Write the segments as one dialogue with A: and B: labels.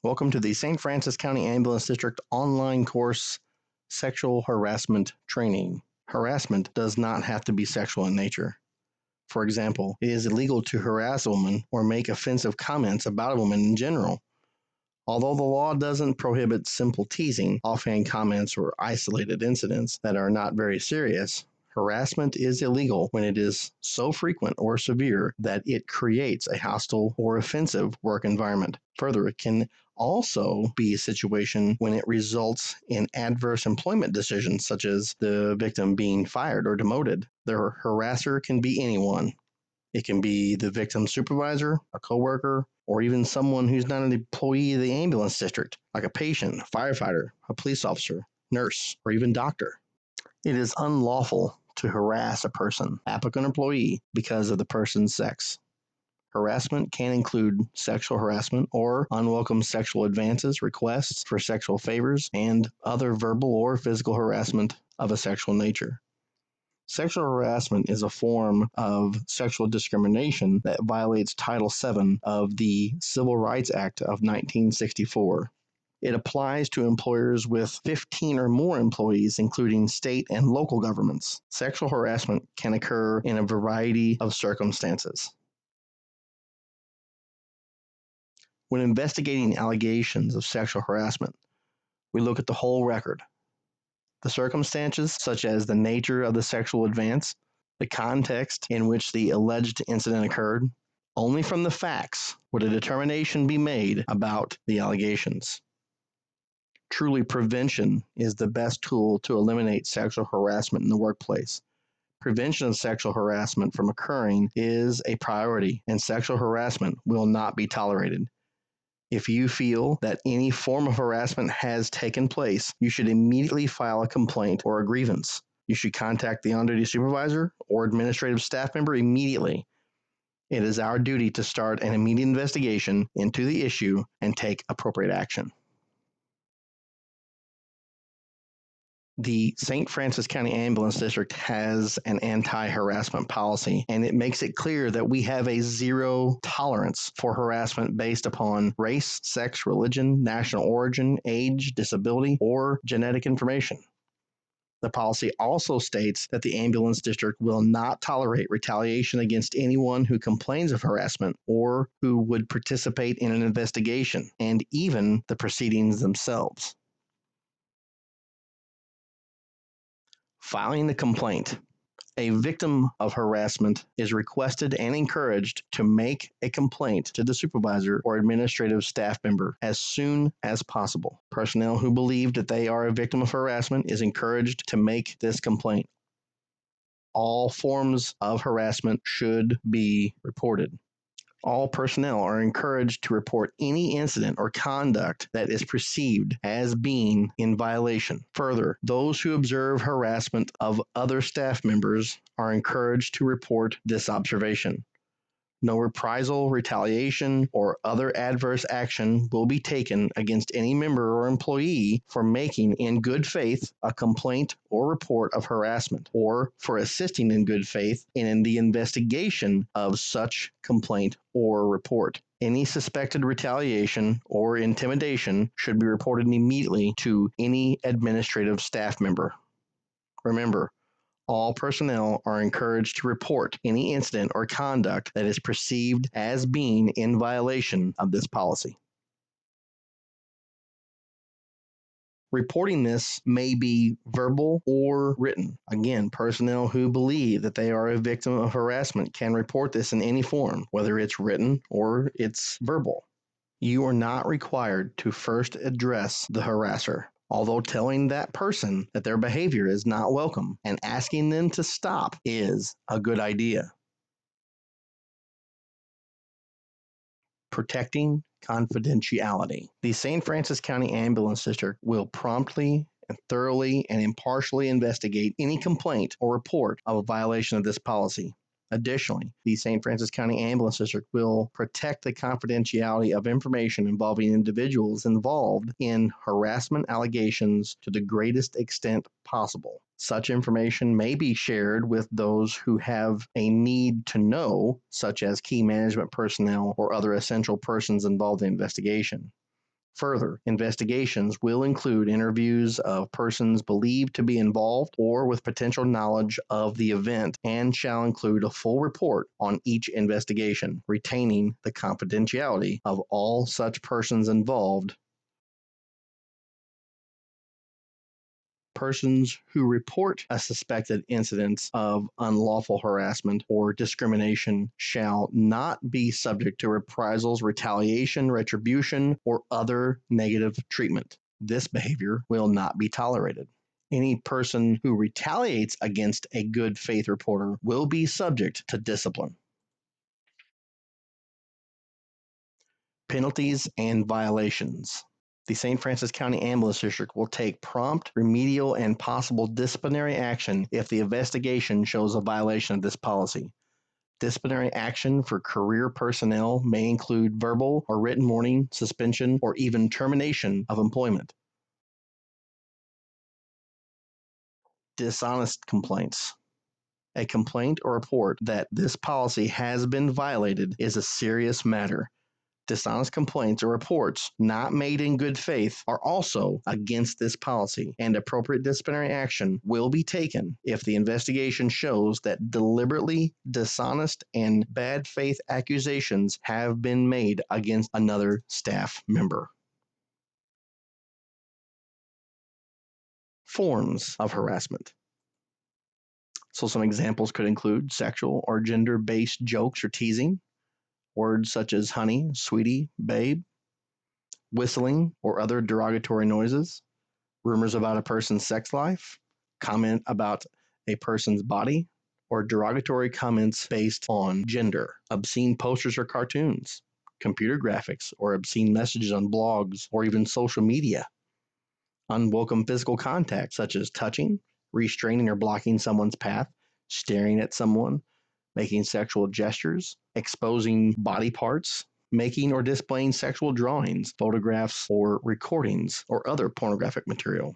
A: Welcome to the St. Francis County Ambulance District online course, Sexual Harassment Training. Harassment does not have to be sexual in nature. For example, it is illegal to harass a woman or make offensive comments about a woman in general. Although the law doesn't prohibit simple teasing, offhand comments, or isolated incidents that are not very serious, harassment is illegal when it is so frequent or severe that it creates a hostile or offensive work environment. Further, it can also be a situation when it results in adverse employment decisions, such as the victim being fired or demoted. The harasser can be anyone. It can be the victim's supervisor, a coworker, or even someone who's not an employee of the ambulance district, like a patient, a firefighter, a police officer, nurse, or even doctor. It is unlawful to harass a person, applicant or employee, because of the person's sex. Harassment can include sexual harassment or unwelcome sexual advances, requests for sexual favors, and other verbal or physical harassment of a sexual nature. Sexual harassment is a form of sexual discrimination that violates Title VII of the Civil Rights Act of 1964. It applies to employers with 15 or more employees, including state and local governments. Sexual harassment can occur in a variety of circumstances. When investigating allegations of sexual harassment, we look at the whole record. The circumstances, such as the nature of the sexual advance, the context in which the alleged incident occurred. Only from the facts would a determination be made about the allegations. Truly, prevention is the best tool to eliminate sexual harassment in the workplace. Prevention of sexual harassment from occurring is a priority, and sexual harassment will not be tolerated. If you feel that any form of harassment has taken place, you should immediately file a complaint or a grievance. You should contact the on-duty supervisor or administrative staff member immediately. It is our duty to start an immediate investigation into the issue and take appropriate action. The St. Francis County Ambulance District has an anti-harassment policy, and it makes it clear that we have a zero tolerance for harassment based upon race, sex, religion, national origin, age, disability, or genetic information. The policy also states that the ambulance district will not tolerate retaliation against anyone who complains of harassment or who would participate in an investigation, and even the proceedings themselves. Filing the complaint. A victim of harassment is requested and encouraged to make a complaint to the supervisor or administrative staff member as soon as possible. Personnel who believe that they are a victim of harassment is encouraged to make this complaint. All forms of harassment should be reported. All personnel are encouraged to report any incident or conduct that is perceived as being in violation. Further, those who observe harassment of other staff members are encouraged to report this observation. No reprisal, retaliation, or other adverse action will be taken against any member or employee for making in good faith a complaint or report of harassment, or for assisting in good faith in the investigation of such complaint or report. Any suspected retaliation or intimidation should be reported immediately to any administrative staff member. Remember, all personnel are encouraged to report any incident or conduct that is perceived as being in violation of this policy. Reporting this may be verbal or written. Again, personnel who believe that they are a victim of harassment can report this in any form, whether it's written or it's verbal. You are not required to first address the harasser, although telling that person that their behavior is not welcome and asking them to stop is a good idea. Protecting confidentiality. The St. Francis County Ambulance District will promptly and thoroughly and impartially investigate any complaint or report of a violation of this policy. Additionally, the St. Francis County Ambulance District will protect the confidentiality of information involving individuals involved in harassment allegations to the greatest extent possible. Such information may be shared with those who have a need to know, such as key management personnel or other essential persons involved in the investigation. Further, investigations will include interviews of persons believed to be involved or with potential knowledge of the event and shall include a full report on each investigation, retaining the confidentiality of all such persons involved. Persons who report a suspected incident of unlawful harassment or discrimination shall not be subject to reprisals, retaliation, retribution, or other negative treatment. This behavior will not be tolerated. Any person who retaliates against a good faith reporter will be subject to discipline. Penalties and violations. The St. Francis County Ambulance District will take prompt, remedial, and possible disciplinary action if the investigation shows a violation of this policy. Disciplinary action for career personnel may include verbal or written warning, suspension, or even termination of employment. Dishonest complaints. A complaint or report that this policy has been violated is a serious matter. Dishonest complaints or reports not made in good faith are also against this policy, and appropriate disciplinary action will be taken if the investigation shows that deliberately dishonest and bad faith accusations have been made against another staff member. Forms of harassment. So some examples could include sexual or gender-based jokes or teasing, words such as honey, sweetie, babe, whistling or other derogatory noises, rumors about a person's sex life, comment about a person's body, or derogatory comments based on gender, obscene posters or cartoons, computer graphics, or obscene messages on blogs or even social media, unwelcome physical contact such as touching, restraining or blocking someone's path, staring at someone, making sexual gestures, exposing body parts, making or displaying sexual drawings, photographs, or recordings, or other pornographic material.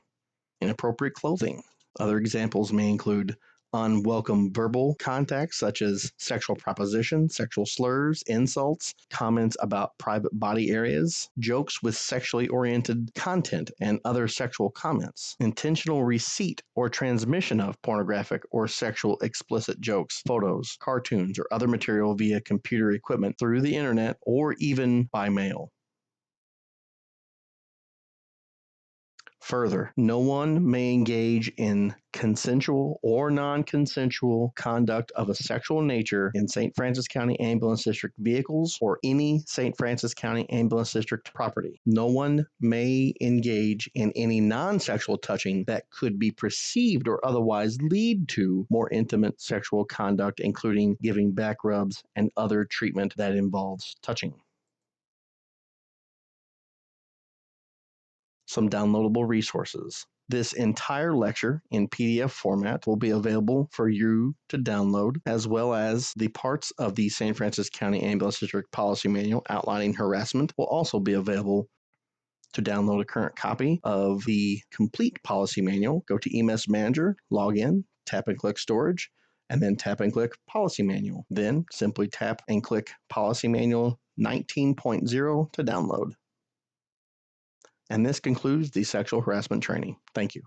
A: Inappropriate clothing. Other examples may include unwelcome verbal contact, such as sexual proposition, sexual slurs, insults, comments about private body areas, jokes with sexually oriented content, and other sexual comments, intentional receipt or transmission of pornographic or sexual explicit jokes, photos, cartoons, or other material via computer equipment through the internet or even by mail. Further, no one may engage in consensual or non-consensual conduct of a sexual nature in St. Francis County Ambulance District vehicles or any St. Francis County Ambulance District property. No one may engage in any non-sexual touching that could be perceived or otherwise lead to more intimate sexual conduct, including giving back rubs and other treatment that involves touching. Some downloadable resources. This entire lecture in PDF format will be available for you to download, as well as the parts of the St. Francis County Ambulance District Policy Manual outlining harassment will also be available. To download a current copy of the complete policy manual, go to EMS Manager, log in, tap and click Storage, and then tap and click Policy Manual. Then simply tap and click Policy Manual 19.0 to download. And this concludes the sexual harassment training. Thank you.